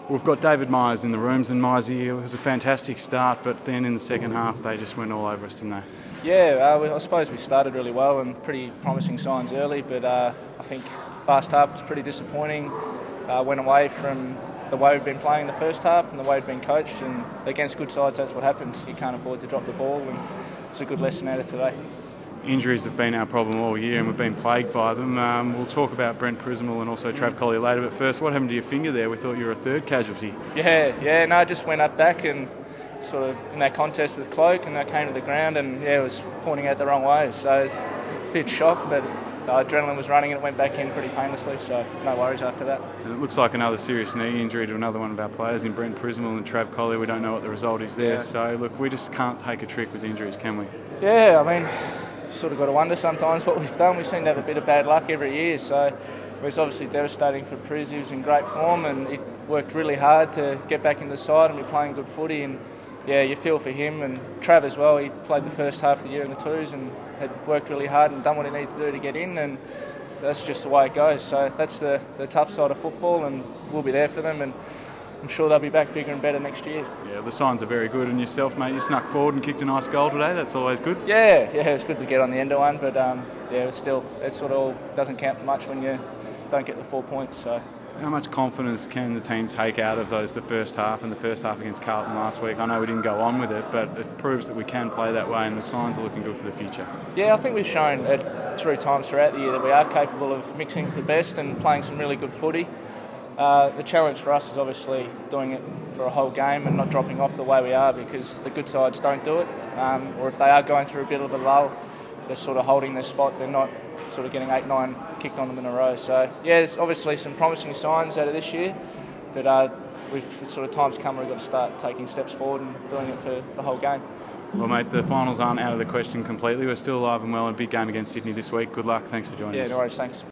We've got David Myers in the rooms, and Myers, it was a fantastic start, but then in the second half they just went all over us, didn't they? Yeah, I suppose we started really well and pretty promising signs early, but I think last half was pretty disappointing. Went away from the way we've been playing in the first half and the way we've been coached, and against good sides that's what happens. You can't afford to drop the ball, and it's a good lesson out of today. Injuries have been our problem all year and we've been plagued by them. We'll talk about Brent Prismal and also Trav Collier later, but first, what happened to your finger there? We thought you were a third casualty. Yeah, no, I just went up back and sort of in that contest with Cloak, and I came to the ground and it was pointing out the wrong way, so I was a bit shocked, but adrenaline was running and it went back in pretty painlessly, so no worries after that. And it looks like another serious knee injury to another one of our players in Brent Prismal and Trav Collier. We don't know what the result is there, so look, we just can't take a trick with injuries, can we? Yeah, I mean, sort of got to wonder sometimes what we've done. We seem to have a bit of bad luck every year, so it was obviously devastating for Priz. He was in great form and he worked really hard to get back in the side and be playing good footy, and yeah, you feel for him and Trav as well. He played the first half of the year in the twos and had worked really hard and done what he needed to do to get in, and that's just the way it goes. So that's the tough side of football, and we'll be there for them, and I'm sure they'll be back bigger and better next year. Yeah, the signs are very good, and yourself, mate, you snuck forward and kicked a nice goal today. That's always good. Yeah, it's good to get on the end of one, but it's still, it sort of all doesn't count for much when you don't get the 4 points. So. How much confidence can the team take out of the first half and the first half against Carlton last week? I know we didn't go on with it, but it proves that we can play that way and the signs are looking good for the future. Yeah, I think we've shown it 3 times throughout the year that we are capable of mixing with the best and playing some really good footy. The challenge for us is obviously doing it for a whole game and not dropping off the way we are, because the good sides don't do it, or if they are going through a bit of a lull, they're sort of holding their spot. They're not sort of getting 8-9 kicked on them in a row. So yeah, there's obviously some promising signs out of this year, but we've sort of times come where we've got to start taking steps forward and doing it for the whole game. Well, mate, the finals aren't out of the question completely. We're still alive and well in a big game against Sydney this week. Good luck. Thanks for joining us. Yeah, no worries. Thanks.